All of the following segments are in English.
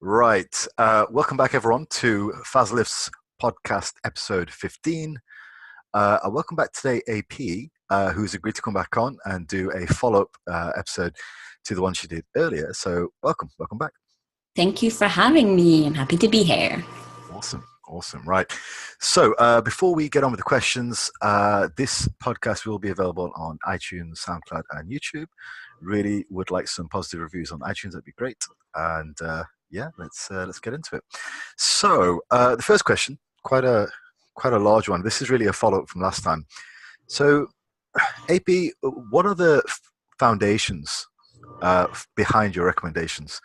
Right. Welcome back, everyone, to Fazlift's podcast episode 15. Welcome back today, AP, who's agreed to come back on and do a follow-up episode to the one she did earlier. So welcome back. Thank you for having me. I'm happy to be here. Awesome. Right. So before we get on with the questions, this podcast will be available on iTunes, SoundCloud, and YouTube. Really would like some positive reviews on iTunes. That'd be great. And let's get into it. So the first question, quite a large one. This is really a follow-up from last time. So, AP, what are the foundations behind your recommendations?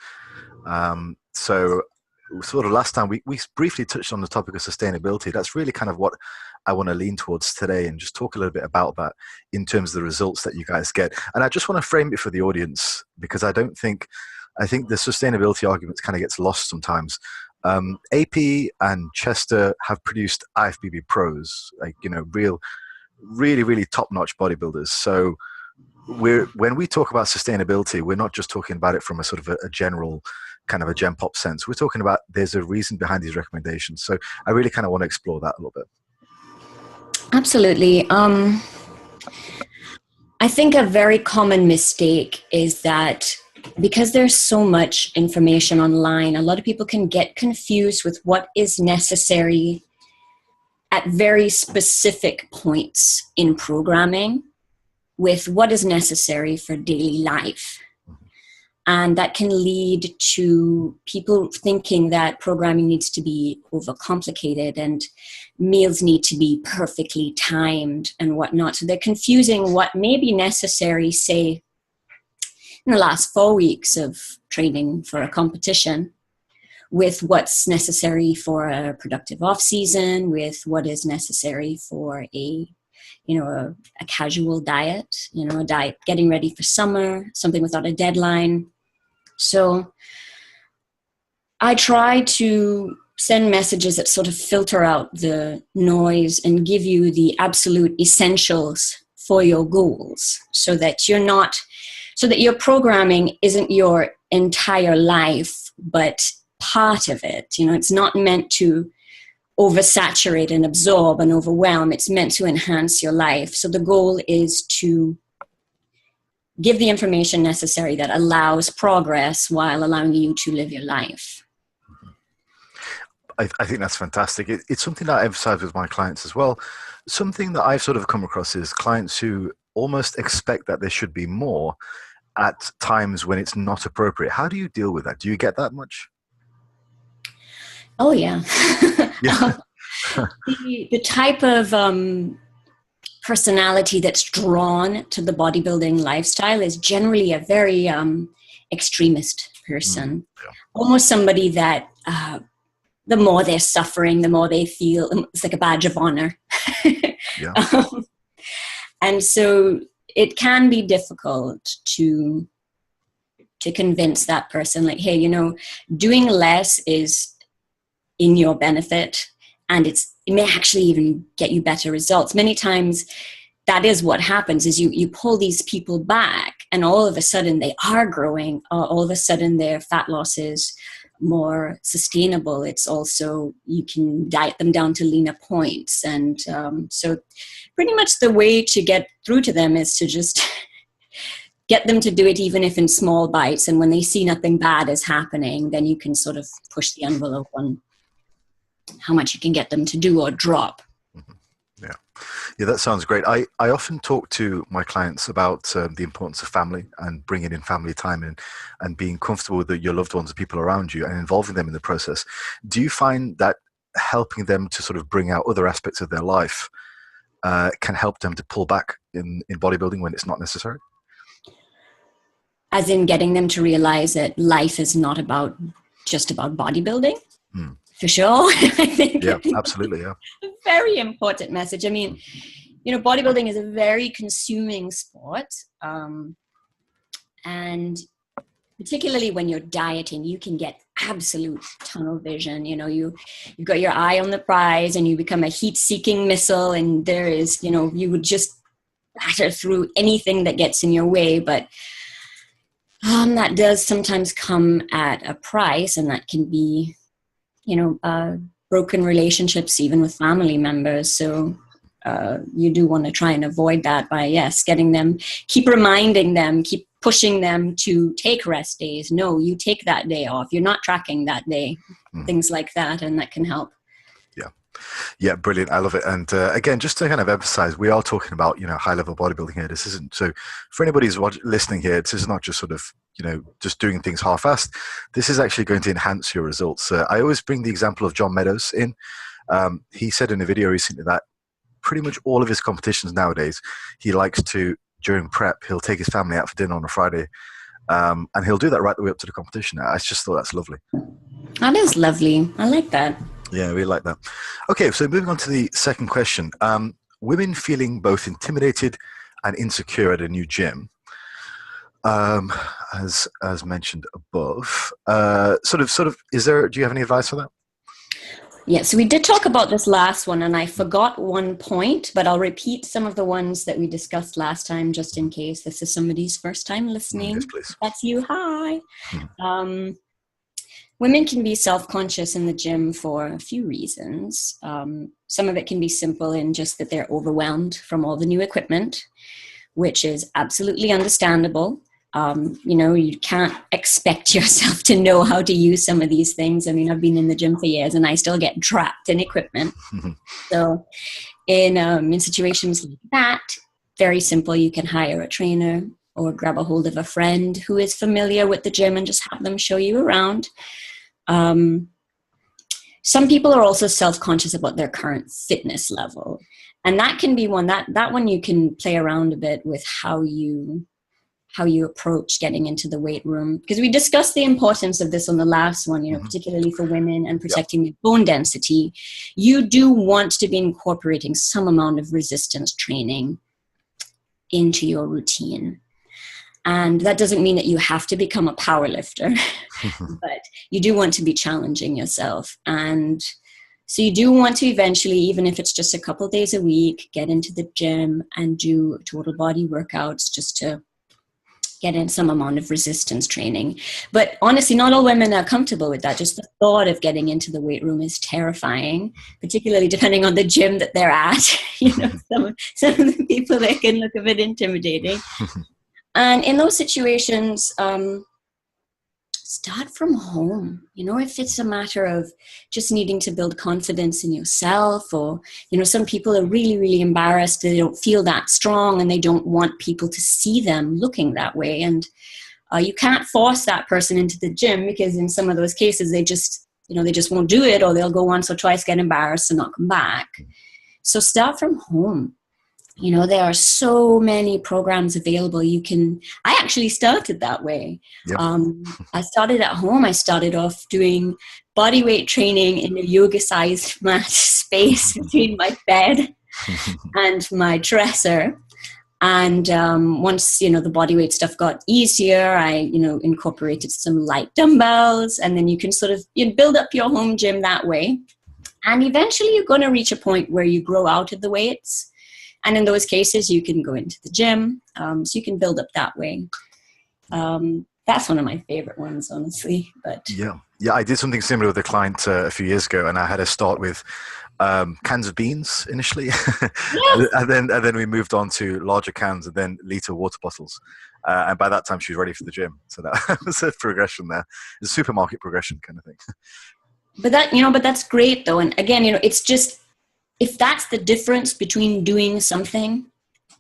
So sort of last time we briefly touched on the topic of sustainability. That's really kind of what I want to lean towards today and just talk a little bit about that in terms of the results that you guys get. And I just want to frame it for the audience because I think the sustainability argument kind of gets lost sometimes. AP and Chester have produced IFBB pros, really top-notch bodybuilders. So when we talk about sustainability, we're not just talking about it from a sort of a general kind of a gen pop sense. We're talking about there's a reason behind these recommendations. So I really kind of want to explore that a little bit. Absolutely. I think a very common mistake is that because there's so much information online, a lot of people can get confused with what is necessary at very specific points in programming with what is necessary for daily life. And that can lead to people thinking that programming needs to be overcomplicated and meals need to be perfectly timed and whatnot. So they're confusing what may be necessary, say, in the last 4 weeks of training for a competition with what's necessary for a productive off-season, with what is necessary for a casual diet, a diet getting ready for summer, something without a deadline. So I try to send messages that sort of filter out the noise and give you the absolute essentials for your goals so that your programming isn't your entire life, but part of it. It's not meant to oversaturate and absorb and overwhelm. It's meant to enhance your life. So the goal is to give the information necessary that allows progress while allowing you to live your life. I think that's fantastic. It's something that I emphasize with my clients as well. Something that I've sort of come across is clients who almost expect that there should be more at times when it's not appropriate. How do you deal with that? Do you get that much? Oh, yeah. Yeah. The type of personality that's drawn to the bodybuilding lifestyle is generally a very extremist person. Yeah. Almost somebody that the more they're suffering, the more they feel it's like a badge of honor. Yeah. And so it can be difficult to convince that person, like, hey, doing less is in your benefit, and it may actually even get you better results. Many times that is what happens is you pull these people back and all of a sudden they are growing. All of a sudden their fat loss is more sustainable. It's also, you can diet them down to leaner points. And so pretty much the way to get through to them is to just get them to do it even if in small bites. And when they see nothing bad is happening, then you can sort of push the envelope on how much you can get them to do or drop. Yeah, that sounds great. I often talk to my clients about the importance of family and bringing in family time and being comfortable with your loved ones, the people around you, and involving them in the process. Do you find that helping them to sort of bring out other aspects of their life can help them to pull back in bodybuilding when it's not necessary? As in getting them to realize that life is not just about bodybuilding? For sure. I think absolutely. Yeah. A very important message. I mean, bodybuilding is a very consuming sport. And particularly when you're dieting, you can get absolute tunnel vision. You've got your eye on the prize and you become a heat-seeking missile, and there is, you would just batter through anything that gets in your way. But That does sometimes come at a price, and that can be, broken relationships even with family members. So you do want to try and avoid that by, yes, getting them, keep reminding them, keep pushing them to take rest days. No, you take that day off. You're not tracking that day, things like that, and that can help. Yeah, brilliant. I love it. And again, just to kind of emphasize, we are talking about, high level bodybuilding here. This isn't, so for anybody who's listening here, this is not just sort of, just doing things half-assed. This is actually going to enhance your results. I always bring the example of John Meadows in. He said in a video recently that pretty much all of his competitions nowadays, he likes to, during prep, he'll take his family out for dinner on a Friday. And he'll do that right the way up to the competition. I just thought that's lovely. That is lovely. I like that. Yeah, I really like that. Okay, so moving on to the second question. Women feeling both intimidated and insecure at a new gym, as mentioned above. Do you have any advice for that? Yeah, so we did talk about this last one, and I forgot one point, but I'll repeat some of the ones that we discussed last time, just in case this is somebody's first time listening. Yes, please. That's you. Hi. Women can be self-conscious in the gym for a few reasons. Some of it can be simple in just that they're overwhelmed from all the new equipment, which is absolutely understandable. You can't expect yourself to know how to use some of these things. I mean, I've been in the gym for years and I still get trapped in equipment. So in situations like that, very simple, you can hire a trainer or grab a hold of a friend who is familiar with the gym and just have them show you around. Some people are also self-conscious about their current fitness level. And that can be one, that one you can play around a bit with how you approach getting into the weight room. Because we discussed the importance of this on the last one, particularly for women and protecting the bone density. You do want to be incorporating some amount of resistance training into your routine. And that doesn't mean that you have to become a power lifter, but you do want to be challenging yourself. And so you do want to eventually, even if it's just a couple of days a week, get into the gym and do total body workouts just to get in some amount of resistance training. But honestly, not all women are comfortable with that. Just the thought of getting into the weight room is terrifying, particularly depending on the gym that they're at. Some of the people, they can look a bit intimidating. And in those situations, start from home. If it's a matter of just needing to build confidence in yourself, or, some people are really, really embarrassed. They don't feel that strong and they don't want people to see them looking that way. And you can't force that person into the gym, because in some of those cases, they just won't do it, or they'll go once or twice, get embarrassed and not come back. So start from home. There are so many programs available. I actually started that way. Yep. I started at home. I started off doing body weight training in a yoga-sized mat space between my bed and my dresser. And once, the body weight stuff got easier, I, incorporated some light dumbbells, and then you can sort of build up your home gym that way. And eventually you're going to reach a point where you grow out of the weights. And in those cases, you can go into the gym. So you can build up that way. That's one of my favorite ones, honestly. But yeah, I did something similar with a client a few years ago, and I had to start with cans of beans initially, yes. and then we moved on to larger cans, and then liter water bottles. And by that time, she was ready for the gym. So that was a progression there. It's a supermarket progression kind of thing. But that's great though. And again, it's just, if that's the difference between doing something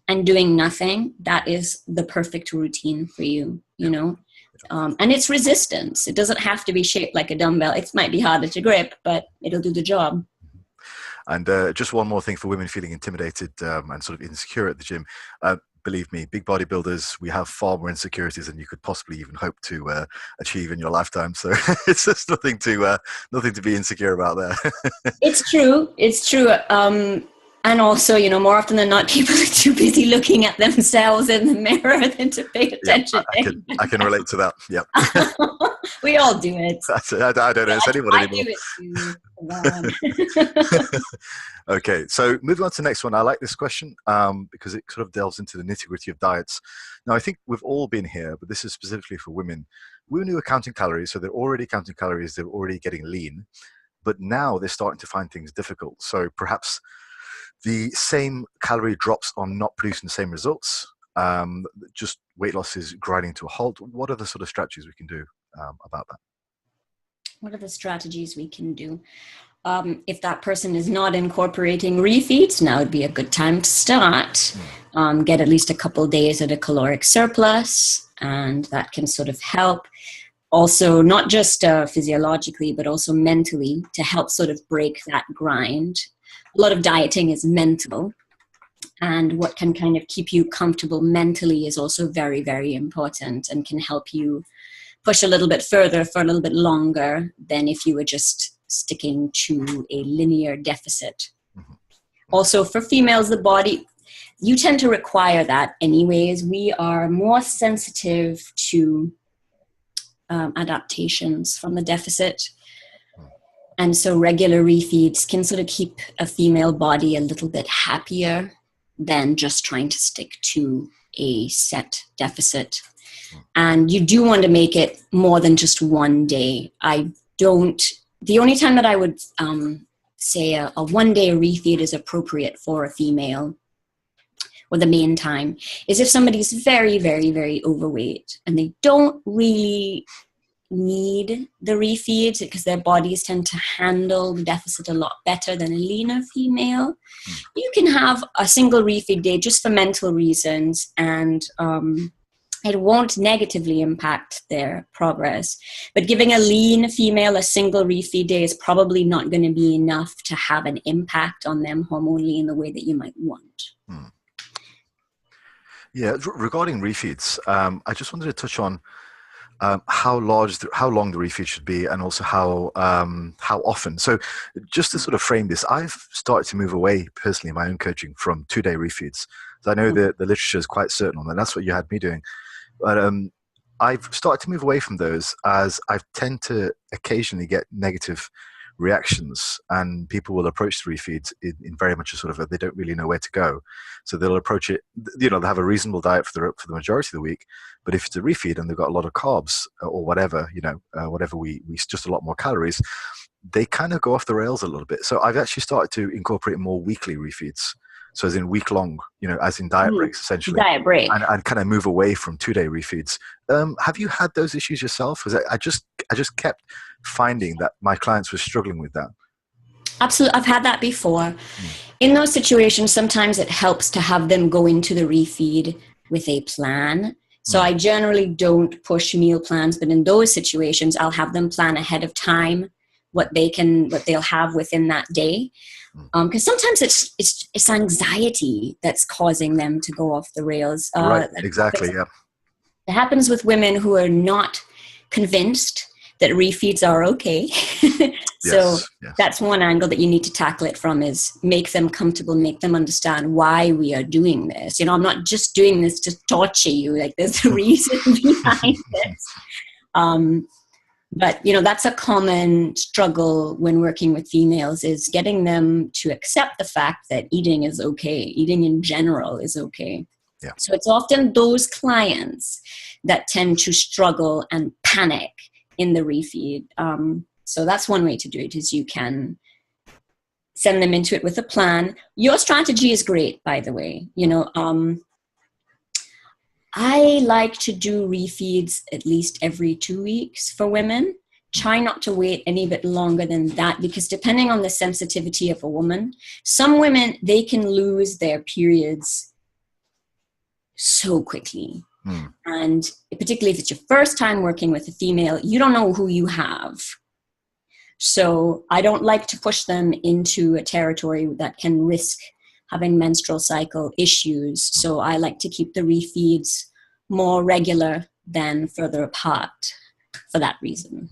and doing nothing, that is the perfect routine for you, and it's resistance. It doesn't have to be shaped like a dumbbell. It might be harder to grip, but it'll do the job. And just one more thing for women feeling intimidated and sort of insecure at the gym. Believe me, big bodybuilders, we have far more insecurities than you could possibly even hope to achieve in your lifetime. So it's just nothing to be insecure about there. It's true. And also, more often than not, people are too busy looking at themselves in the mirror than to pay attention. Yeah, I can relate to that. Yeah. We all do it. I don't know. Is anyone I anymore? do it too. Okay, so moving on to the next one. I like this question because it sort of delves into the nitty-gritty of diets. Now, I think we've all been here, but this is specifically for women. Women who are counting calories, so they're already counting calories, they're already getting lean, but now they're starting to find things difficult. So perhaps the same calorie drops are not producing the same results. Just weight loss is grinding to a halt. What are the sort of strategies we can do about that? What are the strategies we can do? If that person is not incorporating refeeds, now would be a good time to start. Get at least a couple days at a caloric surplus, and that can sort of help. Also, not just physiologically, but also mentally, to help sort of break that grind. A lot of dieting is mental, and what can kind of keep you comfortable mentally is also very, very important and can help you push a little bit further for a little bit longer than if you were just sticking to a linear deficit. Also, for females, the body, you tend to require that anyways. We are more sensitive to adaptations from the deficit. And so regular refeeds can sort of keep a female body a little bit happier than just trying to stick to a set deficit. And you do want to make it more than just one day. The only time that I would say a 1 day refeed is appropriate for a female, or the main time, is if somebody's very, very, very overweight and they don't really need the refeeds because their bodies tend to handle the deficit a lot better than a leaner female. You can have a single refeed day just for mental reasons, and it won't negatively impact their progress. But giving a lean female a single refeed day is probably not going to be enough to have an impact on them hormonally in the way that you might want. Yeah, regarding refeeds, I just wanted to touch on how long the refeed should be, and also how often. So just to sort of frame this, I've started to move away personally in my own coaching from 2 day refeeds. So I know the literature is quite certain on that. That's what you had me doing. But I've started to move away from those, as I tend to occasionally get negative reactions, and people will approach the refeeds in very much a sort of they don't really know where to go. So they'll approach it, they'll have a reasonable diet for the majority of the week. But if it's a refeed and they've got a lot of carbs or whatever, whatever we just a lot more calories, they kind of go off the rails a little bit. So I've actually started to incorporate more weekly refeeds. So as in week long, as in diet breaks, essentially. Diet break. And kind of move away from 2 day refeeds. Have you had those issues yourself? Because I just kept finding that my clients were struggling with that. Absolutely. I've had that before. In those situations, sometimes it helps to have them go into the refeed with a plan. So I generally don't push meal plans, but in those situations, I'll have them plan ahead of time what they'll have within that day. Because sometimes it's anxiety that's causing them to go off the rails. Right, exactly, yeah. It happens with women who are not convinced that refeeds are okay. So yes. That's one angle that you need to tackle it from, is make them comfortable, make them understand why we are doing this. I'm not just doing this to torture you. Like, there's a reason behind this. But, that's a common struggle when working with females, is getting them to accept the fact that eating is okay. Eating in general is okay. Yeah. So it's often those clients that tend to struggle and panic in the refeed. So that's one way to do it, is you can send them into it with a plan. Your strategy is great, by the way. I like to do refeeds at least every 2 weeks for women. Try not to wait any bit longer than that, because depending on the sensitivity of a woman, some women, they can lose their periods so quickly. And particularly if it's your first time working with a female, you don't know who you have. So I don't like to push them into a territory that can risk having menstrual cycle issues. So I like to keep the refeeds more regular than further apart for that reason.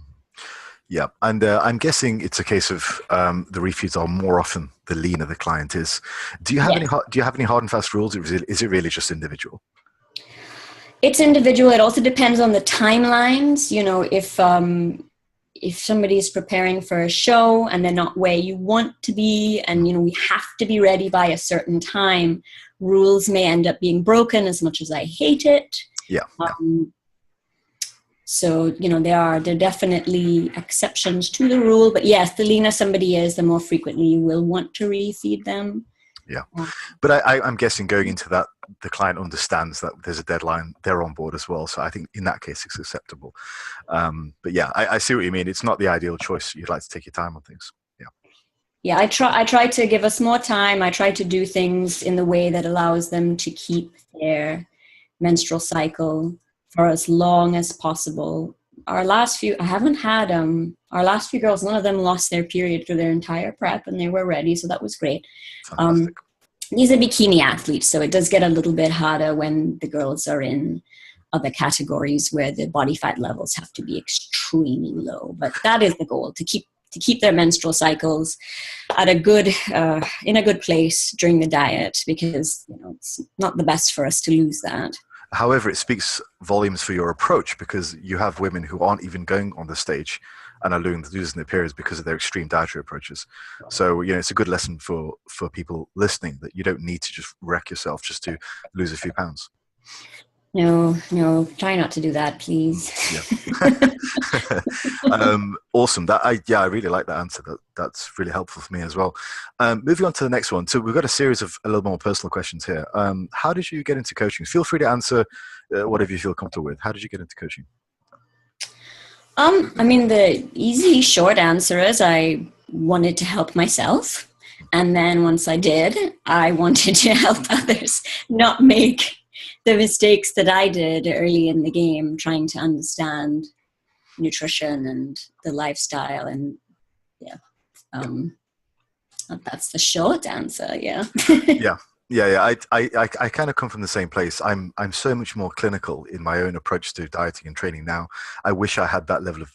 Yeah, and I'm guessing it's a case of the refeeds are more often the leaner the client is. Do you have Yeah. any hard and fast rules? Is it really just individual? It's individual. It also depends on the timelines. You know, if somebody's preparing for a show and they're not where you want to be, and you know we have to be ready by a certain time, rules may end up being broken. As much as I hate it, Yeah. so you know there are definitely exceptions to the rule. But yes, the leaner somebody is, the more frequently you will want to refeed them. Yeah, but I'm guessing going into that, the client understands that there's a deadline. They're on board as well. So I think in that case, it's acceptable. But yeah, I see what you mean. It's not the ideal choice. You'd like to take your time on things. Yeah. Yeah, I try to give us more time. I try to do things in the way that allows them to keep their menstrual cycle for as long as possible. Our last few girls, none of them lost their period for their entire prep, and they were ready, so that was great. Fantastic. These are bikini athletes, so it does get a little bit harder when the girls are in other categories where the body fat levels have to be extremely low. But that is the goal, to keep their menstrual cycles at a good in a good place during the diet, because you know it's not the best for us to lose that. However, it speaks volumes for your approach, because you have women who aren't even going on the stage and are losing their periods because of their extreme dietary approaches. So, you know, it's a good lesson for people listening that you don't need to just wreck yourself just to lose a few pounds. No, try not to do that, please. Yeah. Awesome. I really like that answer. That's really helpful for me as well. Moving on to the next one. So we've got a series of a little more personal questions here. How did you get into coaching? Feel free to answer whatever you feel comfortable with. How did you get into coaching? I mean, the easy short answer is I wanted to help myself. And then once I did, I wanted to help others not make the mistakes that I did early in the game, trying to understand nutrition and the lifestyle. And that's the short answer. Yeah. Yeah. I kind of come from the same place. I'm so much more clinical in my own approach to dieting and training now. I wish I had that level of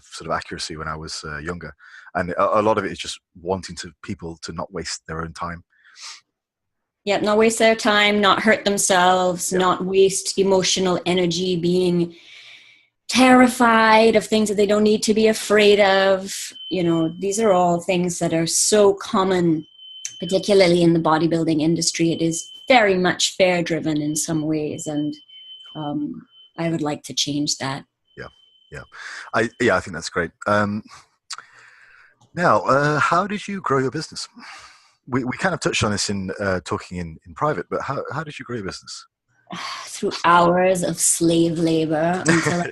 sort of accuracy when I was younger. And a lot of it is just wanting people to not waste their own time. Yeah, not waste their time, not hurt themselves, not waste emotional energy being terrified of things that they don't need to be afraid of. You know, these are all things that are so common, particularly in the bodybuilding industry. It is very much fear driven in some ways, and I would like to change that. Yeah. I think that's great. Now, how did you grow your business? We kind of touched on this in talking in private, but how did you grow your business? Through hours of slave labor until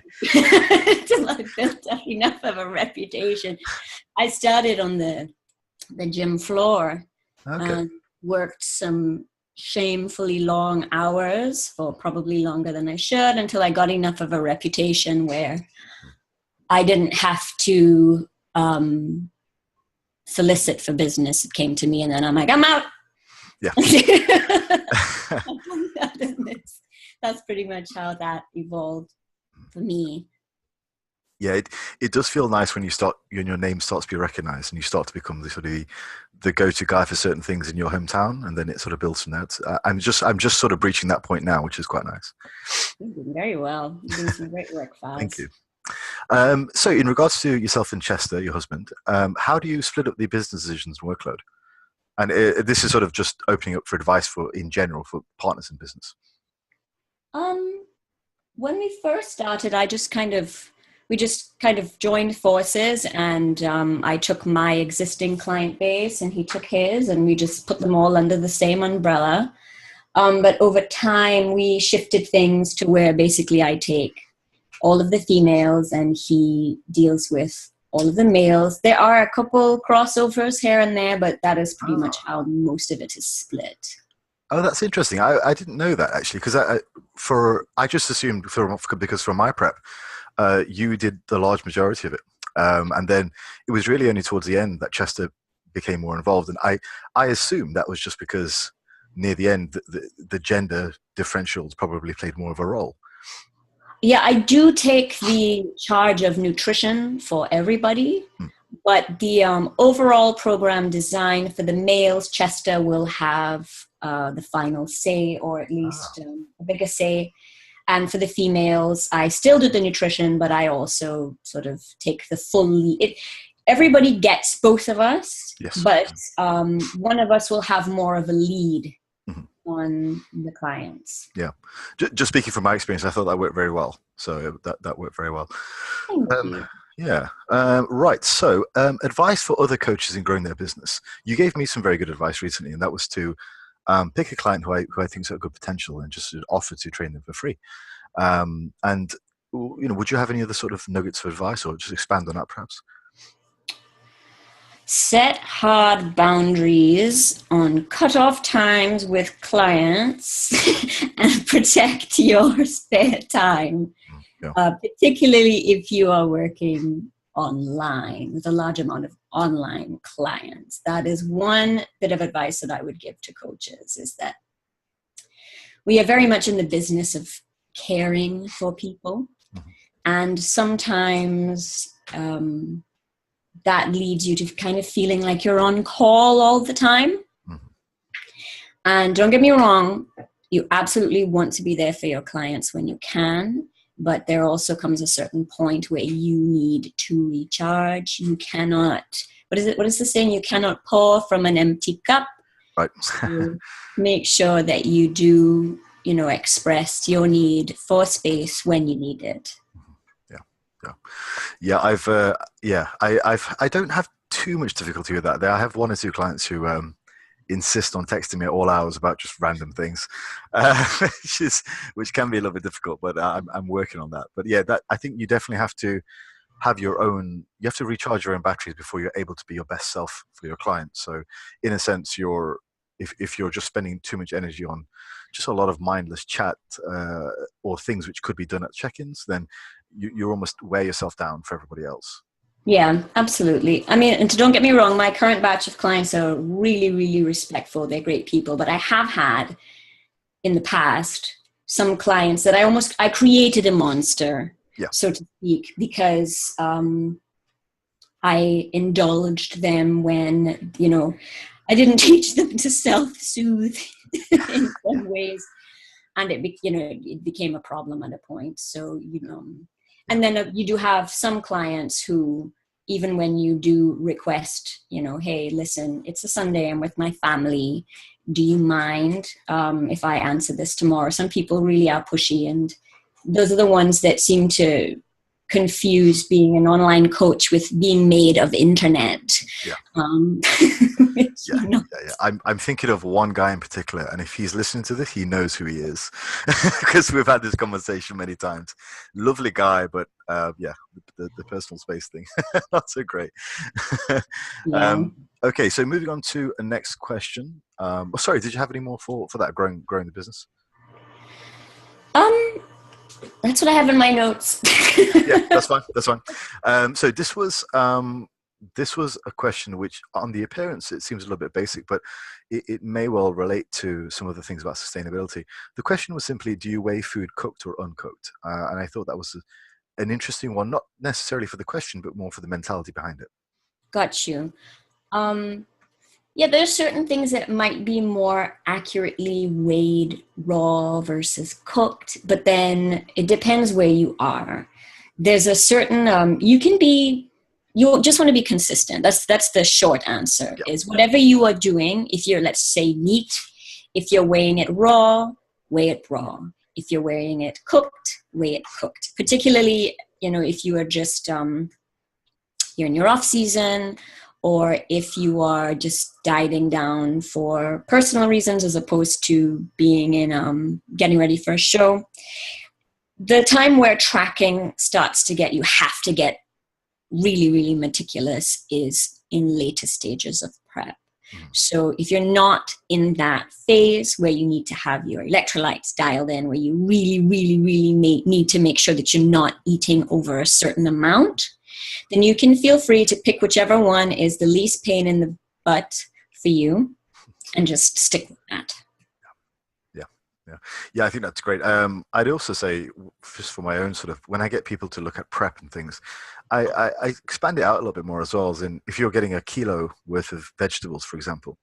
I built up enough of a reputation. I started on the gym floor and worked some shamefully long hours, for probably longer than I should, until I got enough of a reputation where I didn't have to solicit for business. It came to me, and then I'm like, I'm out. Yeah. That's pretty much how that evolved for me. Yeah, it does feel nice when your name starts to be recognized and you start to become the go-to guy for certain things in your hometown, and then it sort of builds from that. I'm just sort of breaching that point now, which is quite nice. You're doing very well. You're doing some great work, Faz. Thank you. So in regards to yourself and Chester, your husband, how do you split up the business decisions and workload? And this is sort of just opening up for advice in general for partners in business. When we first started, we just kind of joined forces, and I took my existing client base and he took his, and we just put them all under the same umbrella. But over time, we shifted things to where basically I take all of the females and he deals with all of the males. There are a couple crossovers here and there, but that is pretty much how most of it is split. Oh, that's interesting. I didn't know that, actually, because I just assumed because from my prep, you did the large majority of it. And then it was really only towards the end that Chester became more involved. And I assumed that was just because near the end, the gender differentials probably played more of a role. Yeah, I do take the charge of nutrition for everybody, But the overall program design for the males, Chester will have the final say, or at least a bigger say. And for the females, I still do the nutrition, but I also sort of take the full lead. Everybody gets both of us, Yes. but one of us will have more of a lead on the clients. Yeah. Just speaking from my experience, I thought that worked very well. So that worked very well. Thank you. Yeah. Right. So advice for other coaches in growing their business. You gave me some very good advice recently, and that was to pick a client who I think has got good potential and just offer to train them for free. And, would you have any other sort of nuggets of advice, or just expand on that perhaps? Set hard boundaries on cutoff times with clients and protect your spare time, particularly if you are working online with a large amount of online clients. That is one bit of advice that I would give to coaches, is that we are very much in the business of caring for people. And sometimes that leads you to kind of feeling like you're on call all the time. And don't get me wrong, you absolutely want to be there for your clients when you can, but there also comes a certain point where you need to recharge. You cannot, what is the saying? You cannot pour from an empty cup. Right. So make sure that you do, express your need for space when you need it. Yeah, I don't have too much difficulty with that. I have one or two clients who insist on texting me at all hours about just random things, which can be a little bit difficult, but I'm working on that. But yeah, I think you definitely have to have you have to recharge your own batteries before you're able to be your best self for your clients. So in a sense, if you're just spending too much energy on just a lot of mindless chat or things which could be done at check-ins, then you almost wear yourself down for everybody else. Yeah, absolutely. I mean, and don't get me wrong, my current batch of clients are really, really respectful. They're great people. But I have had in the past some clients that I created a monster, so to speak, because I indulged them when, I didn't teach them to self-soothe in some ways. And it became a problem at a point. So, and then you do have some clients who, even when you do request, hey, listen, it's a Sunday, I'm with my family. Do you mind if I answer this tomorrow? Some people really are pushy, and those are the ones that seem to confuse being an online coach with being made of internet. I'm thinking of one guy in particular, and if he's listening to this, he knows who he is, because we've had this conversation many times. Lovely guy, but the personal space thing, not so great. Okay, so moving on to a next question. Sorry, did you have any more for that growing the business? That's what I have in my notes. Yeah, that's fine. So this was a question which, on the appearance, it seems a little bit basic, but it may well relate to some of the things about sustainability. The question was simply, do you weigh food cooked or uncooked? And I thought that was an interesting one, not necessarily for the question, but more for the mentality behind it. Got you. Yeah, there's certain things that might be more accurately weighed raw versus cooked, but then it depends where you are. There's a certain, you just want to be consistent. That's the short answer, is whatever you are doing, if you're, let's say, meat, if you're weighing it raw, weigh it raw. If you're weighing it cooked, weigh it cooked. Particularly, if you are just, you're in your off season, or if you are just dieting down for personal reasons as opposed to being in getting ready for a show. The time where tracking starts to you have to get really, really meticulous is in later stages of prep. So if you're not in that phase where you need to have your electrolytes dialed in, where you really, really, really need to make sure that you're not eating over a certain amount, then you can feel free to pick whichever one is the least pain in the butt for you and just stick with that. Yeah, I think that's great. I'd also say, just for my own sort of, when I get people to look at prep and things, I expand it out a little bit more as well, as in if you're getting a kilo worth of vegetables, for example,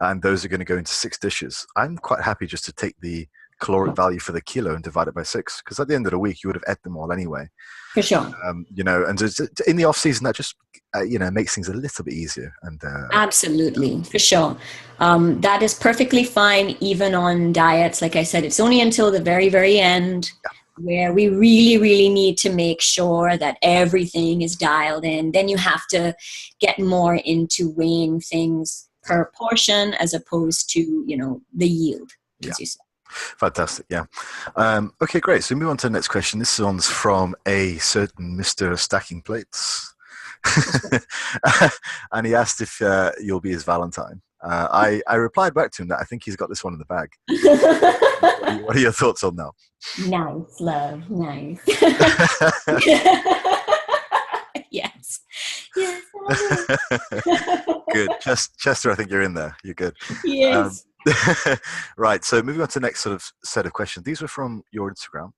and those are going to go into 6 dishes, I'm quite happy just to take the caloric value for the kilo and divide it by 6, because at the end of the week you would have ate them all anyway. For sure. You know, and in the off season that just you know, makes things a little bit easier. And Absolutely, for sure. That is perfectly fine, even on diets. Like I said, it's only until the very, very end where we really, really need to make sure that everything is dialed in. Then you have to get more into weighing things per portion as opposed to, you know, the yield, as you said. Fantastic. Yeah. Okay, great. So move on to the next question. This one's from a certain Mr. Stacking Plates. And he asked if you'll be his Valentine. I replied back to him that I think he's got this one in the bag. What are your thoughts on that? Nice, love. Nice. Yes. Yes. Good. Chester, I think you're in there. You're good. Yes. Right. So moving on to the next sort of set of questions. These were from your Instagram.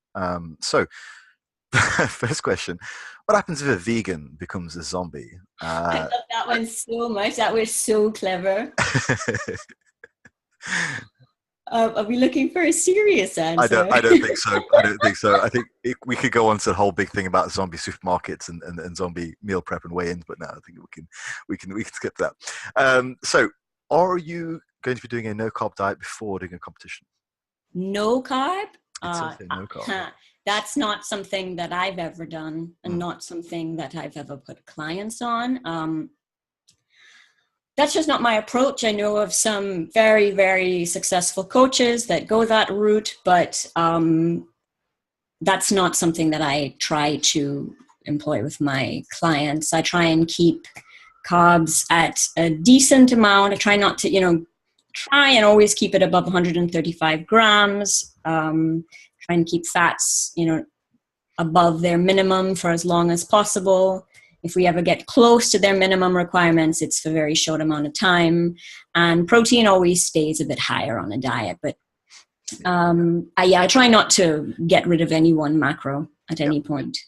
So first question, what happens if a vegan becomes a zombie? I love that one so much. That was so clever. Are we looking for a serious answer? I don't think so. I don't think so. I think we could go on to the whole big thing about zombie supermarkets and zombie meal prep and weigh-ins, but no, I think we can skip that. So are you going to be doing a no-carb diet before doing a competition? No carb? It says here, no carb. That's not something that I've ever done, and not something that I've ever put clients on. That's just not my approach. I know of some very, very successful coaches that go that route, but that's not something that I try to employ with my clients. I try and keep carbs at a decent amount. I try not to, try and always keep it above 135 grams. Try and keep fats, above their minimum for as long as possible. If we ever get close to their minimum requirements, it's for a very short amount of time. And protein always stays a bit higher on a diet. But I try not to get rid of any one macro at any point.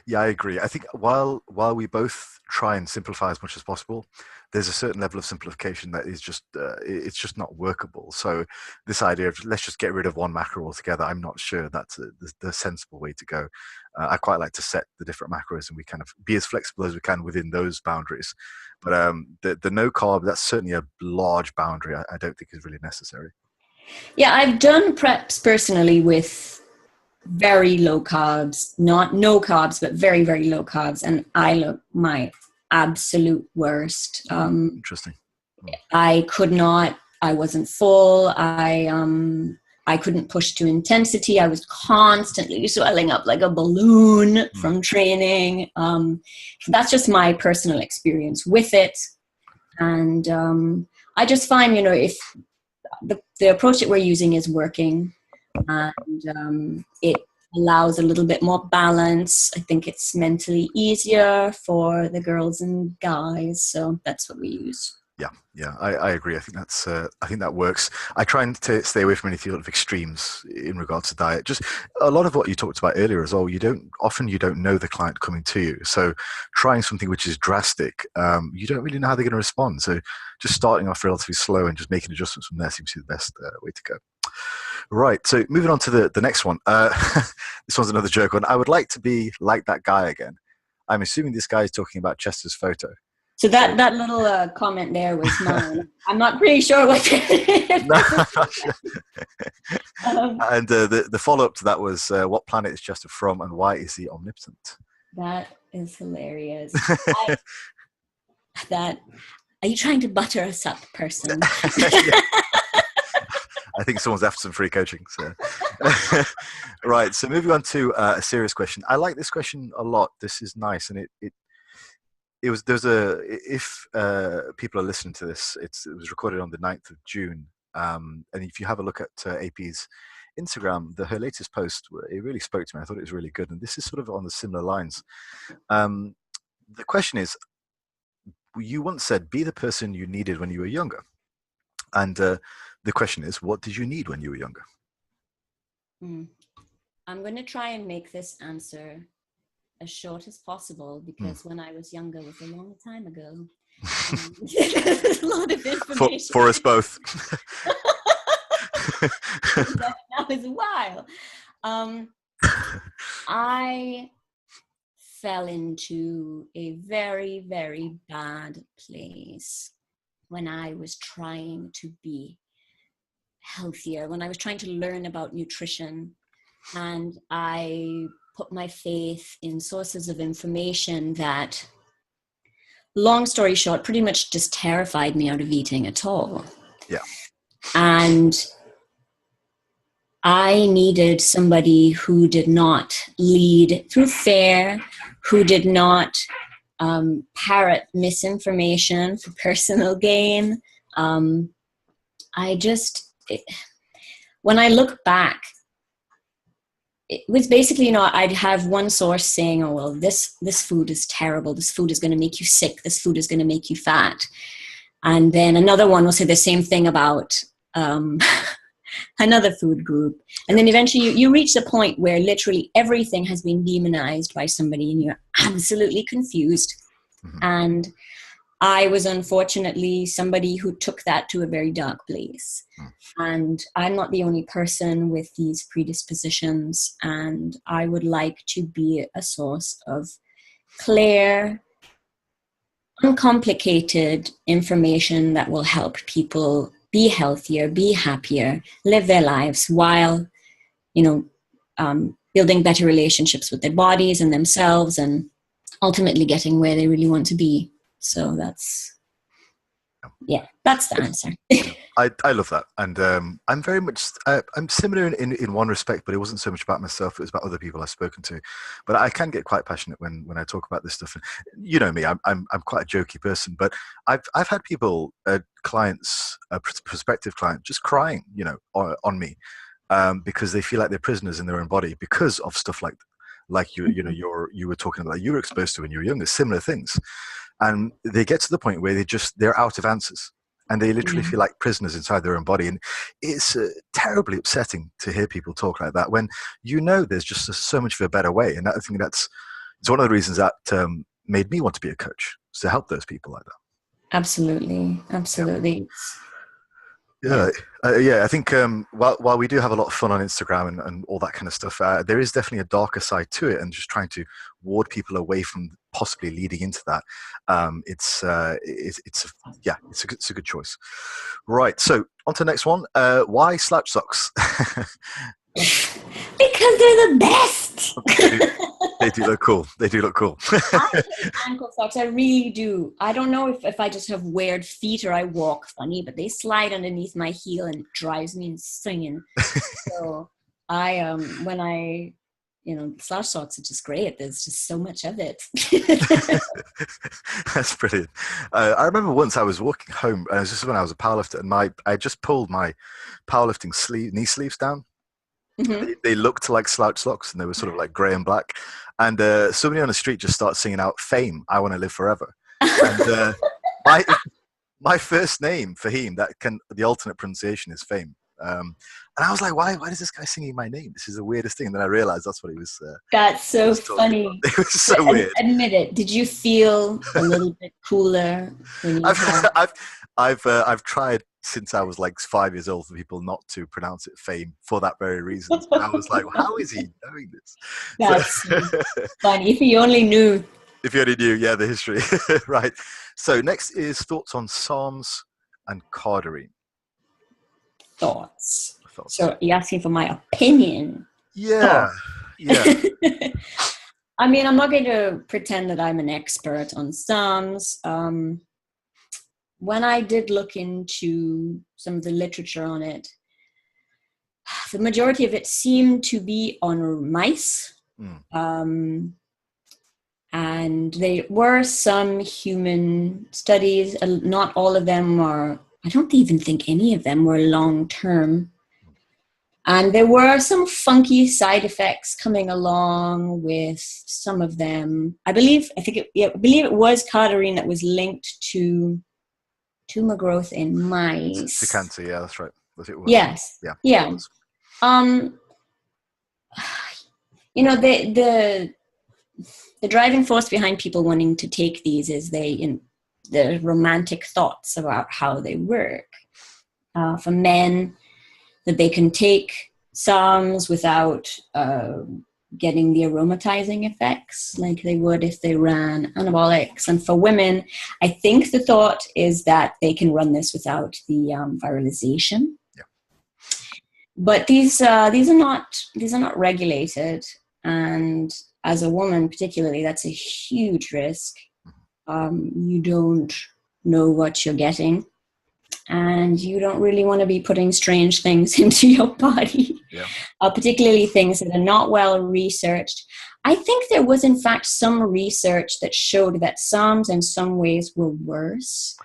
Yeah, I agree. I think while we both try and simplify as much as possible, there's a certain level of simplification that is just it's just not workable. So this idea of let's just get rid of one macro altogether, I'm not sure that's the sensible way to go. I quite like to set the different macros and we kind of be as flexible as we can within those boundaries. But the no carb, that's certainly a large boundary. I don't think is really necessary. Yeah, I've done preps personally with very low carbs, not no carbs, but very, very low carbs. And I look my absolute worst. Interesting. I wasn't full. I couldn't push to intensity. I was constantly swelling up like a balloon from training. That's just my personal experience with it. And I just find, if the approach that we're using is working, and it allows a little bit more balance. I think it's mentally easier for the girls and guys, so that's what we use. Yeah, I agree. I think that works. I try to stay away from any sort of extremes in regards to diet. Just a lot of what you talked about earlier as well. You don't know the client coming to you, so trying something which is drastic, you don't really know how they're going to respond. So just starting off relatively slow and just making adjustments from there seems to be the best way to go. Right. So moving on to the next one. This one's another joke one. I would like to be like that guy again. I'm assuming this guy is talking about Chester's photo. So that little comment there was mine. I'm not pretty sure what No, I'm not sure. And the follow-up to that was, what planet is Chester from and why is he omnipotent? That is hilarious. Are you trying to butter us up, person? Yeah. I think someone's after some free coaching. So. Right, so moving on to a serious question. I like this question a lot. This is nice, and if people are listening to this, it was recorded on the 9th of June, and if you have a look at AP's Instagram, her latest post, it really spoke to me. I thought it was really good, and this is sort of on the similar lines. The question is, you once said, be the person you needed when you were younger. And the question is, what did you need when you were younger? I'm going to try and make this answer as short as possible, because when I was younger, was a long time ago. There's a lot of information. For us both. That was a while. I fell into a very, very bad place when I was trying to be healthier, when I was trying to learn about nutrition, and I put my faith in sources of information that, long story short, pretty much just terrified me out of eating at all. Yeah. And I needed somebody who did not lead through fear, who did not parrot misinformation for personal gain. When I look back, it was basically, I'd have one source saying, oh, well, this food is terrible. This food is going to make you sick. This food is going to make you fat. And then another one will say the same thing about another food group. And then eventually you reach the point where literally everything has been demonized by somebody and you're absolutely confused. Mm-hmm. And I was unfortunately somebody who took that to a very dark place. And I'm not the only person with these predispositions. And I would like to be a source of clear, uncomplicated information that will help people be healthier, be happier, live their lives while, building better relationships with their bodies and themselves, and ultimately getting where they really want to be. So that's the answer. I love that. And I'm very much, I'm similar in one respect, but it wasn't so much about myself, it was about other people I've spoken to. But I can get quite passionate when I talk about this stuff. And you know me, I'm quite a jokey person, but I've had people, clients, prospective client, just crying, on me, because they feel like they're prisoners in their own body because of stuff like you were talking about, you were exposed to when you were younger, similar things. And they get to the point where they're out of answers. And they literally feel like prisoners inside their own body. And it's terribly upsetting to hear people talk like that when there's just so much of a better way. And I think it's one of the reasons that made me want to be a coach, is to help those people like that. Absolutely. Yeah. I think while we do have a lot of fun on Instagram and all that kind of stuff, there is definitely a darker side to it, and just trying to ward people away from possibly leading into that. It's a good choice. Right. So on to the next one. Why slouch socks? Because they're the best. They do look cool. I hate ankle socks. I really do. I don't know if I just have weird feet or I walk funny, but they slide underneath my heel and it drives me insane. So slouch socks are just great. There's just so much of it. That's brilliant. I remember once I was walking home, and it was just when I was a powerlifter, and I just pulled my powerlifting knee sleeves down. Mm-hmm. They looked like slouch socks, and they were sort of like grey and black. And somebody on the street just started singing out "Fame, I Want to Live Forever." And my first name, Fahim, the alternate pronunciation is Fame. And I was like, why is this guy singing my name? This is the weirdest thing. And then I realized that's what he was. That's so funny. It was so weird. Admit it. Did you feel a little bit cooler when you? I've tried since I was like 5 years old for people not to pronounce it Fame for that very reason. And I was like, how is he knowing this? That's funny. If you only knew. If you only knew, the history. Right. So next is thoughts on SARMS and cardarine. Thoughts. So you're asking for my opinion? Yeah. I mean, I'm not going to pretend that I'm an expert on SARMS. When I did look into some of the literature on it, the majority of it seemed to be on mice. And there were some human studies. Not all of them are, I don't even think any of them were long-term. And there were some funky side effects coming along with some of them. I believe it was cardarine that was linked to tumor growth in mice. To cancer, yeah, that's right. It was. Yes. Yeah. the driving force behind people wanting to take these is the romantic thoughts about how they work. For men, that they can take SARMs without getting the aromatizing effects like they would if they ran anabolics. And for women, I think the thought is that they can run this without the viralization. Yeah. But these are not regulated, and as a woman particularly, that's a huge risk. You don't know what you're getting, and you don't really want to be putting strange things into your body, particularly things that are not well researched. I think there was, in fact, some research that showed that SARMs in some ways were worse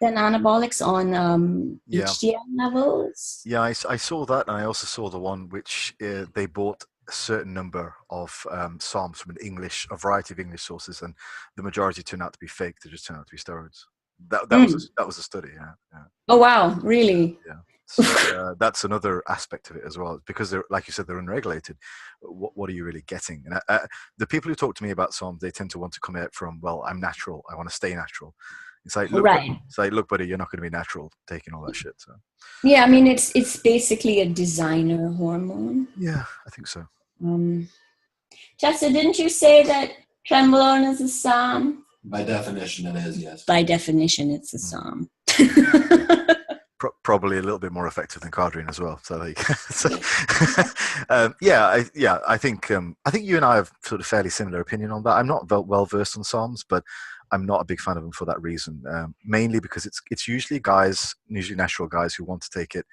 than anabolics on HDL levels. Yeah, I saw that, and I also saw the one which they bought a certain number of SARMs from a variety of English sources, and the majority turned out to be fake. They just turned out to be steroids. That was a study. Yeah. Oh wow, really? Yeah. So that's another aspect of it as well, because they're, like you said, they're unregulated. What are you really getting? And the people who talk to me about SARMs, they tend to want to come out from, well, I'm natural. I want to stay natural. It's like, look, buddy, you're not going to be natural taking all that shit. So. Yeah, I mean, it's basically a designer hormone. Yeah, I think so. Chester, didn't you say that Trenbolone is a SARM? By definition, it is, yes. By definition, it's a SARM. Probably a little bit more effective than cardarine as well. So, I think you and I have sort of fairly similar opinion on that. I'm not well versed on SARMs, but I'm not a big fan of them for that reason. Mainly because it's usually natural guys who want to take it.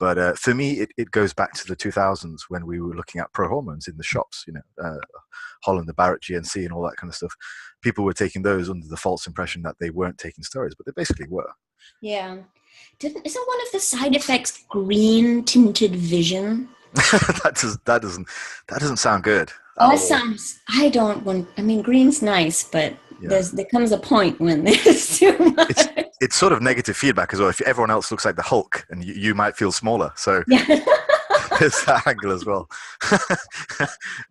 But for me, it goes back to the 2000s when we were looking at pro-hormones in the shops, Holland, the Barrett GNC and all that kind of stuff. People were taking those under the false impression that they weren't taking steroids, but they basically were. Yeah. Isn't one of the side effects green tinted vision? that doesn't sound good. Green's nice, but there comes a point when there's too much. It's sort of negative feedback as well. If everyone else looks like the Hulk, and you might feel smaller, so there's that angle as well.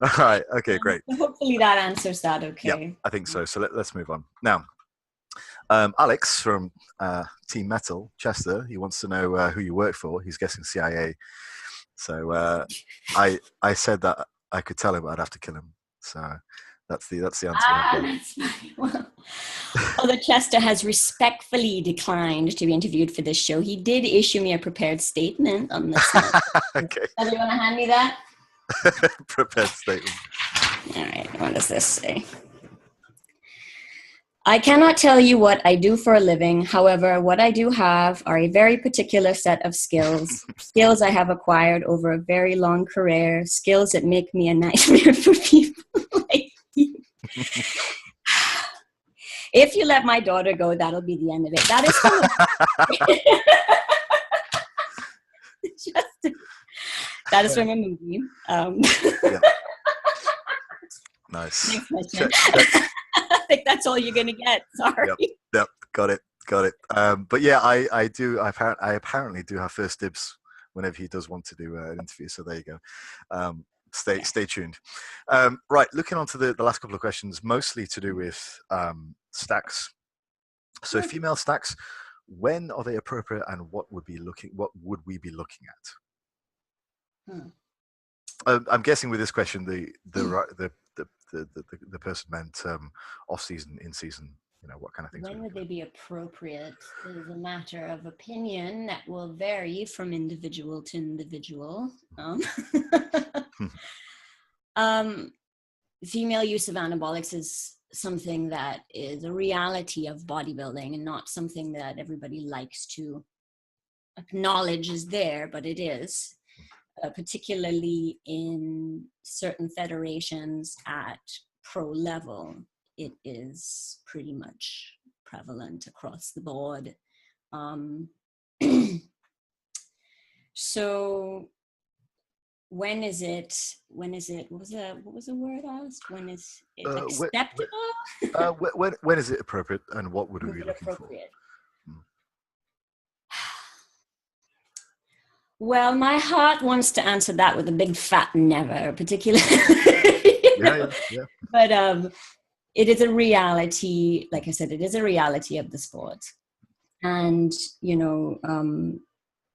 All right, okay, great. Hopefully that answers that. Okay. Yeah, I think so. So let's move on now. Alex from Team Metal, Chester, he wants to know who you work for. He's guessing CIA. So I said that I could tell him, but I'd have to kill him. So that's the answer. That's funny. Well, although Chester has respectfully declined to be interviewed for this show, he did issue me a prepared statement on this. Okay. Do you want to hand me that? Prepared statement. All right. What does this say? I cannot tell you what I do for a living. However, what I do have are a very particular set of skills, skills I have acquired over a very long career, skills that make me a nightmare for people like you. If you let my daughter go, that'll be the end of it. That is from a movie. Nice. I think that's all you're going to get. Sorry. Yep. Got it. But yeah, I apparently do have first dibs whenever he does want to do an interview. So there you go. Stay tuned. Right. Looking on to the last couple of questions, mostly to do with stacks. So female stacks, when are they appropriate, and what would we be looking at? I'm guessing with this question, the person meant off season, in season. What kind of things? When would they be appropriate is a matter of opinion that will vary from individual to individual. Female use of anabolics is something that is a reality of bodybuilding and not something that everybody likes to acknowledge is there, but it is. Particularly in certain federations at pro level, it is pretty much prevalent across the board. So when is it, what was the word asked? When is it acceptable? When is it appropriate, and what would we be looking for? Well, my heart wants to answer that with a big fat never, particularly Yeah. But it is a reality. Like I said, it is a reality of the sport. And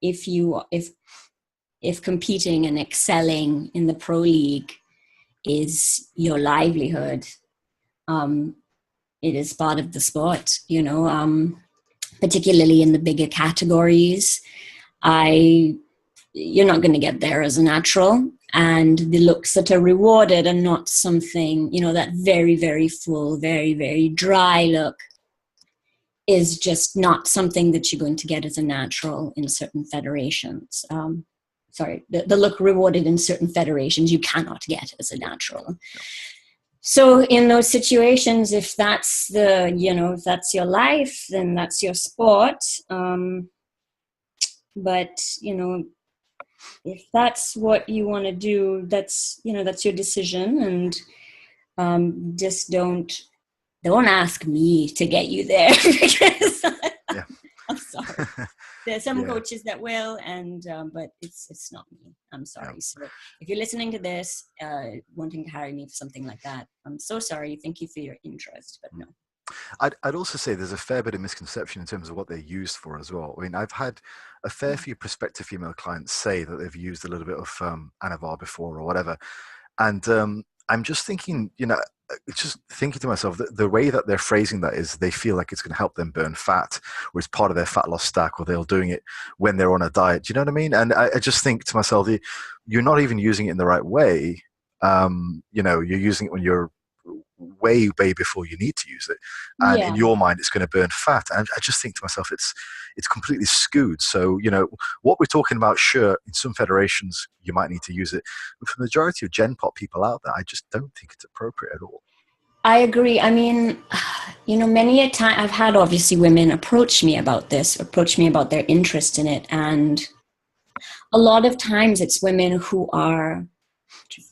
if competing and excelling in the pro league is your livelihood, it is part of the sport. Particularly in the bigger categories, you're not going to get there as a natural. And the looks that are rewarded are not something, that very, very full, very, very dry look is just not something that you're going to get as a natural in certain federations. The look rewarded in certain federations you cannot get as a natural. So in those situations, if that's if that's your life, then that's your sport. But if that's what you want to do, that's your decision, and just don't ask me to get you there because I'm sorry. There's some coaches that will, but it's not me. I'm sorry. So if you're listening to this, wanting to hire me for something like that, I'm so sorry. Thank you for your interest, but no. I'd also say there's a fair bit of misconception in terms of what they're used for as well. I mean, I've had a fair few prospective female clients say that they've used a little bit of Anavar before or whatever. And I'm just thinking, just thinking to myself that the way that they're phrasing that is they feel like it's going to help them burn fat, or it's part of their fat loss stack, or they're doing it when they're on a diet. Do you know what I mean? And I just think to myself, you're not even using it in the right way. You're using it when you're way before you need to use it, and in your mind it's going to burn fat. And I just think to myself it's completely skewed. So what we're talking about, sure, in some federations you might need to use it, but for the majority of Gen Pop people out there, I just don't think it's appropriate at all. I agree. I mean, many a time I've had obviously women approach me about their interest in it, and a lot of times it's women who are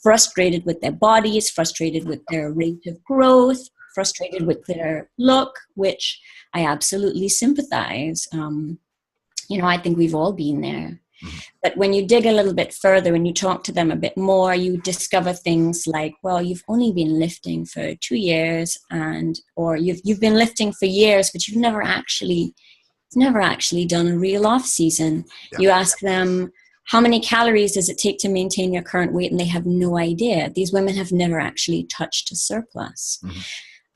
frustrated with their bodies, frustrated with their rate of growth, frustrated with their look, which I absolutely sympathize. I think we've all been there. But when you dig a little bit further and you talk to them a bit more, you discover things like, well, you've only been lifting for 2 years, or you've been lifting for years, but you've never actually done a real off season. You ask them, how many calories does it take to maintain your current weight? And they have no idea. These women have never actually touched a surplus.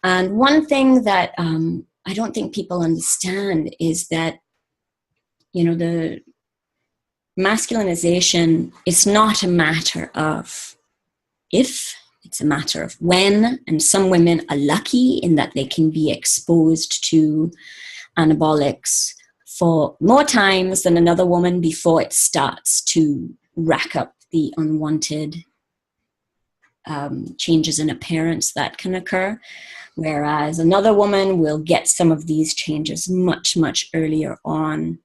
And one thing that I don't think people understand is that, the masculinization is not a matter of if, it's a matter of when. And some women are lucky in that they can be exposed to anabolics for more times than another woman before it starts to rack up the unwanted changes in appearance that can occur. Whereas another woman will get some of these changes much, much earlier on.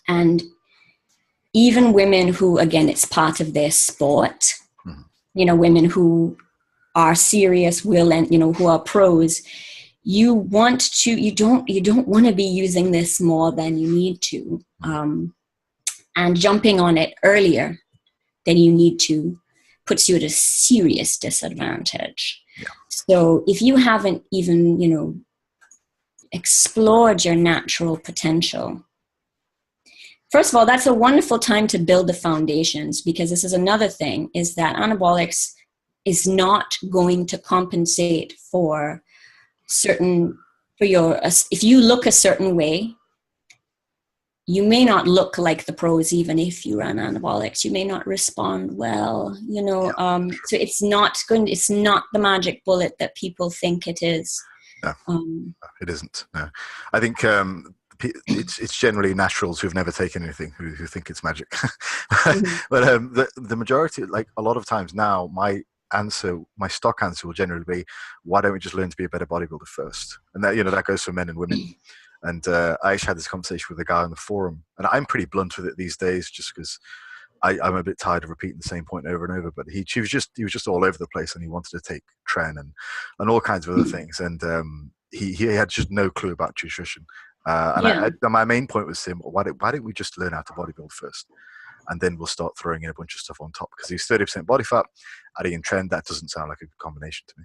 And even women who, again, it's part of their sport, women who are serious, who are pros, you don't want to be using this more than you need to, and jumping on it earlier than you need to puts you at a serious disadvantage. So if you haven't even explored your natural potential, first of all, that's a wonderful time to build the foundations, because this is another thing, is that anabolics is not going to compensate for if you look a certain way, you may not look like the pros even if you run anabolics. You may not respond well, so it's not the magic bullet that people think it is. No, it isn't. No, I think it's generally naturals who've never taken anything who think it's magic. But the majority, like a lot of times now, my stock answer will generally be, why don't we just learn to be a better bodybuilder first? And that goes for men and women. And I actually had this conversation with a guy on the forum, and I'm pretty blunt with it these days, just because I'm a bit tired of repeating the same point over and over. But he was just all over the place, and he wanted to take tren and all kinds of other things, and he had just no clue about nutrition. And my main point was to him, why don't we just learn how to bodybuild first? and then we'll start throwing in a bunch of stuff on top. Because he's 30% body fat, adding in trend, that doesn't sound like a good combination to me.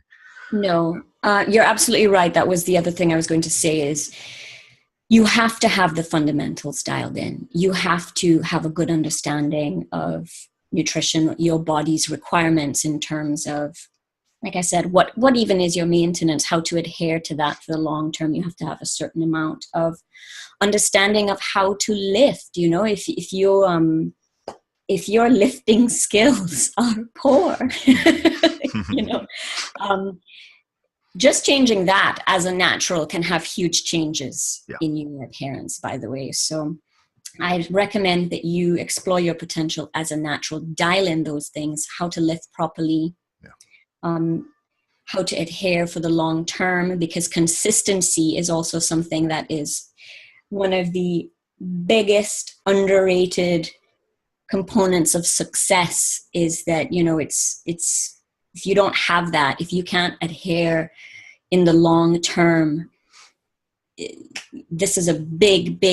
No, you're absolutely right. That was the other thing I was going to say is you have to have the fundamentals dialed in. You have to have a good understanding of nutrition, your body's requirements in terms of, like I said, what even is your maintenance, how to adhere to that for the long term. You have to have a certain amount of understanding of how to lift. You know, if your lifting skills are poor, you know, just changing that as a natural can have huge changes in your adherence, by the way. So I recommend that you explore your potential as a natural, dial in those things, how to lift properly, how to adhere for the long term, because consistency is also something that is one of the biggest underrated components of success. Is that, you know, it's if you don't have that, if you can't adhere in the long term, this is a big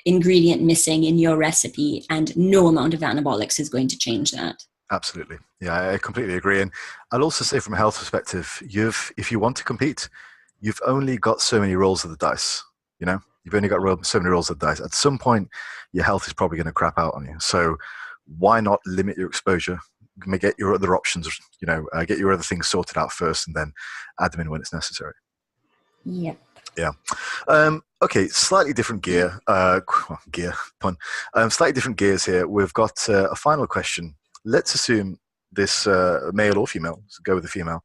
ingredient missing in your recipe, and no amount of anabolics is going to change that. Absolutely. Yeah, I completely agree. And I'll also say from a health perspective, if you want to compete, you've only got so many rolls of the dice, you know? You've only got so many rolls of the dice. At some point, your health is probably going to crap out on you. So why not limit your exposure? Get your other options, you know, get your other things sorted out first and then add them in when it's necessary. Yep. Yeah. Okay, slightly different gear. Gear, pun. Slightly different gears here. We've got a final question. Let's assume this male or female, so go with the female,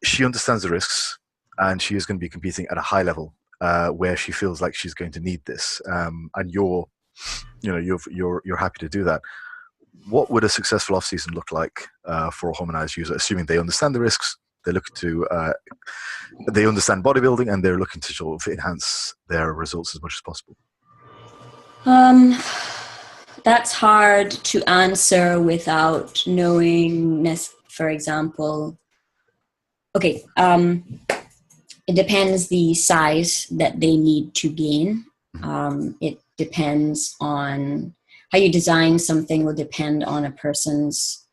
she understands the risks and she is going to be competing at a high level where she feels like she's going to need this. And you're happy to do that. What would a successful off-season look like for a hormonized user, assuming they understand the risks, they understand bodybuilding, and they're looking to sort of enhance their results as much as possible? That's hard to answer without knowing, for example, okay, it depends the size that they need to gain. It depends on how you design something, will depend on a person's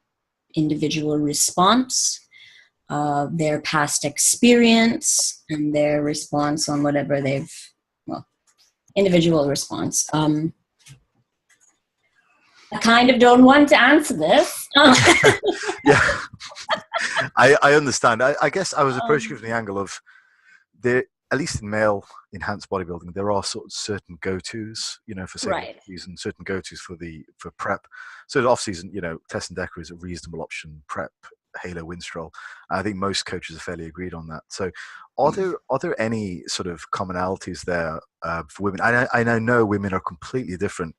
individual response, their past experience, and their response on whatever individual response. I kind of don't want to answer this. Yeah, I understand. I guess I was approaching it from the angle of at least in male enhanced bodybuilding, there are sort of certain go-tos, you know, for season, certain go-tos for prep. So the off-season, you know, Tess and Decker is a reasonable option. Prep, Halo, Winstrol. I think most coaches are fairly agreed on that. So are there any sort of commonalities there for women? I know women are completely different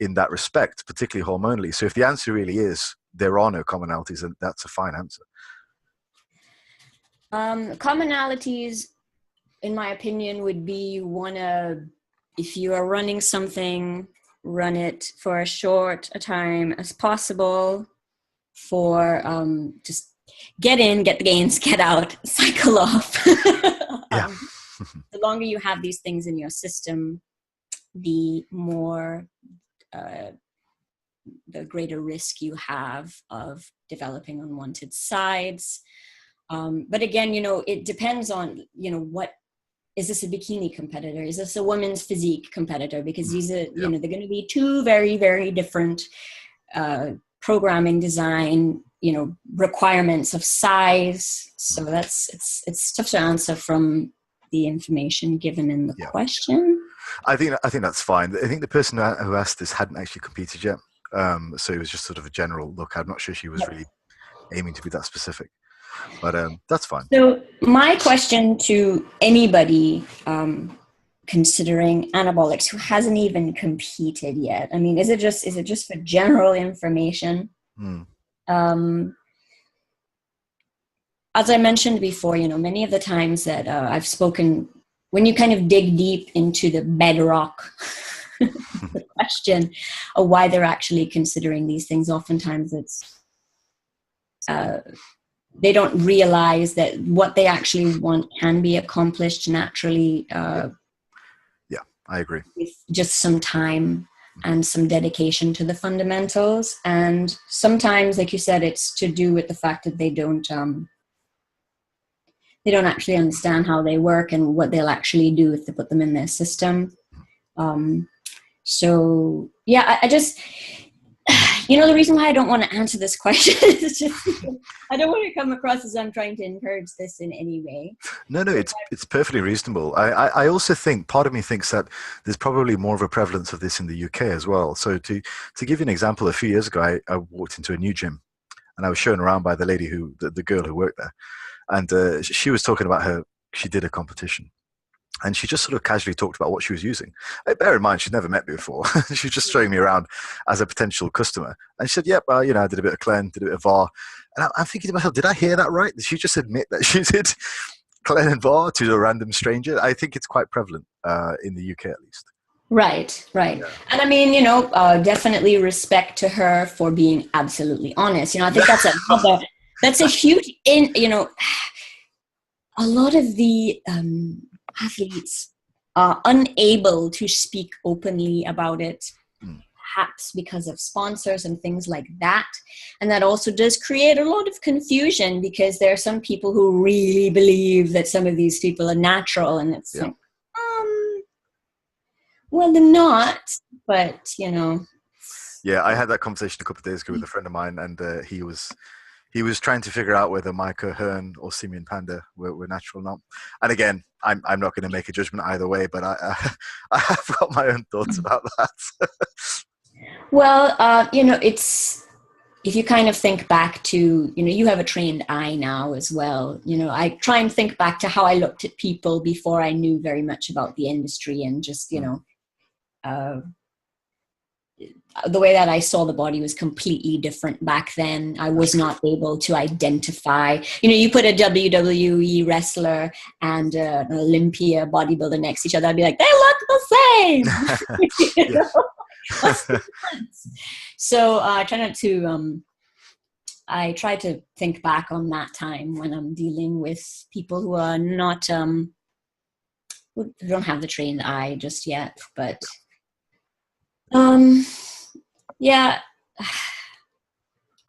in that respect, particularly hormonally. So if the answer really is there are no commonalities, then that's a fine answer. Commonalities, in my opinion, would be if you are running something, run it for as short a time as possible for just get in, get the gains, get out, cycle off. Yeah. The longer you have these things in your system, the more the greater risk you have of developing unwanted sides. But again, you know, it depends on, you know, what is this a bikini competitor? Is this a women's physique competitor? Because these are, you know, they're going to be two very, very different programming design, you know, requirements of size. So it's tough to answer from the information given in the question. I think that's fine. I think the person who asked this hadn't actually competed yet. So it was just sort of a general look. I'm not sure she was really aiming to be that specific. But that's fine. So my question to anybody considering anabolics who hasn't even competed yet, I mean, is it just for general information? As I mentioned before, you know, many of the times that I've spoken, when you kind of dig deep into the bedrock the question of why they're actually considering these things, oftentimes it's they don't realize that what they actually want can be accomplished naturally. Yeah, I agree. With just some time. and some dedication to the fundamentals. And sometimes, like you said, it's to do with the fact that they don't actually understand how they work and what they'll actually do if they put them in their system. So yeah, I just, the reason why I don't want to answer this question is just I don't want to come across as I'm trying to encourage this in any way. No, it's perfectly reasonable. I also think, part of me thinks that there's probably more of a prevalence of this in the UK as well. So to give you an example, a few years ago, I walked into a new gym and I was shown around by the lady the girl who worked there. And she was talking about she did a competition. And she just sort of casually talked about what she was using. Bear in mind, she'd never met me before. She was just showing me around as a potential customer. And she said, yep, I did a bit of Clen, did a bit of VAR. And I'm thinking to myself, did I hear that right? Did she just admit that she did Clen and VAR to a random stranger? I think it's quite prevalent in the UK at least. Right. Yeah. And I mean, definitely respect to her for being absolutely honest. I think that's a huge, a lot of the athletes are unable to speak openly about it, perhaps because of sponsors and things like that. And that also does create a lot of confusion because there are some people who really believe that some of these people are natural. And it's like, well, they're not, but, Yeah, I had that conversation a couple of days ago with a friend of mine, and he was trying to figure out whether Micah Hearn or Simeon Panda were natural or not. And again, I'm not going to make a judgment either way, but I have got my own thoughts about that. Well, it's, if you kind of think back to, you have a trained eye now as well. I try and think back to how I looked at people before I knew very much about the industry, and just, the way that I saw the body was completely different back then. I was not able to identify, you put a WWE wrestler and an Olympia bodybuilder next to each other, I'd be like, they look the same. What's the difference? So I try to think back on that time when I'm dealing with people who are not, who don't have the trained eye just yet, but yeah,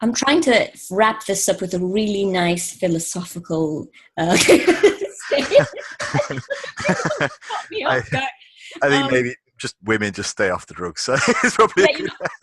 I'm trying to wrap this up with a really nice philosophical statement. I think maybe just women just stay off the drugs. So it's probably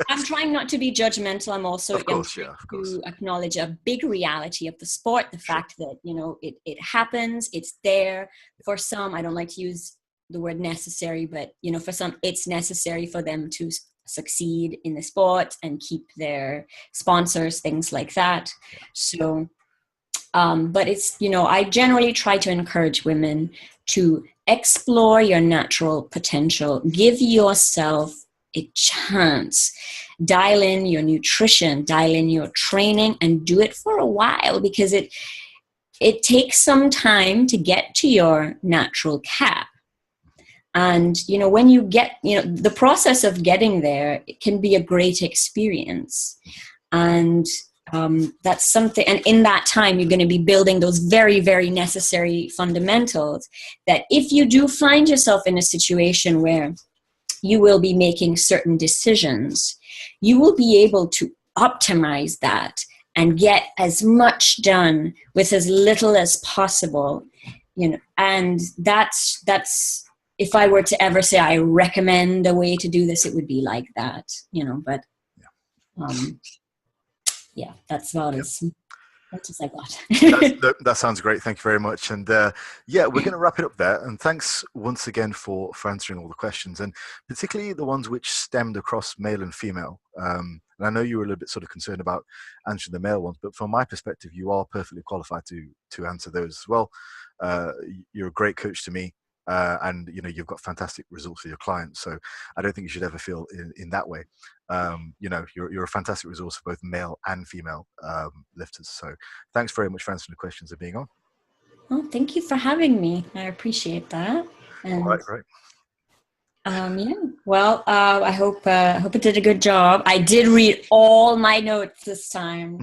I'm trying not to be judgmental. I'm also of course. to acknowledge a big reality of the sport, the fact that it happens, it's there. For some, I don't like to use the word necessary, but for some it's necessary for them to succeed in the sport and keep their sponsors, things like that. So but it's I generally try to encourage women to explore your natural potential, give yourself a chance, dial in your nutrition, dial in your training, and do it for a while, because it takes some time to get to your natural cap. And, when you get, the process of getting there, it can be a great experience. And that's something, and in that time, you're going to be building those very, very necessary fundamentals that if you do find yourself in a situation where you will be making certain decisions, you will be able to optimize that and get as much done with as little as possible, and that's, if I were to ever say I recommend a way to do this, it would be like that, but yeah, that's about as much as I got. That sounds great. Thank you very much. And we're going to wrap it up there. And thanks once again for answering all the questions, and particularly the ones which stemmed across male and female. And I know you were a little bit sort of concerned about answering the male ones, but from my perspective, you are perfectly qualified to answer those as well. You're a great coach to me. And you've got fantastic results for your clients, so I don't think you should ever feel in that way. You're a fantastic resource for both male and female lifters. So thanks very much for answering the questions and being on. Well, thank you for having me. I appreciate that. And, all right. Well, I hope it did a good job. I did read all my notes this time.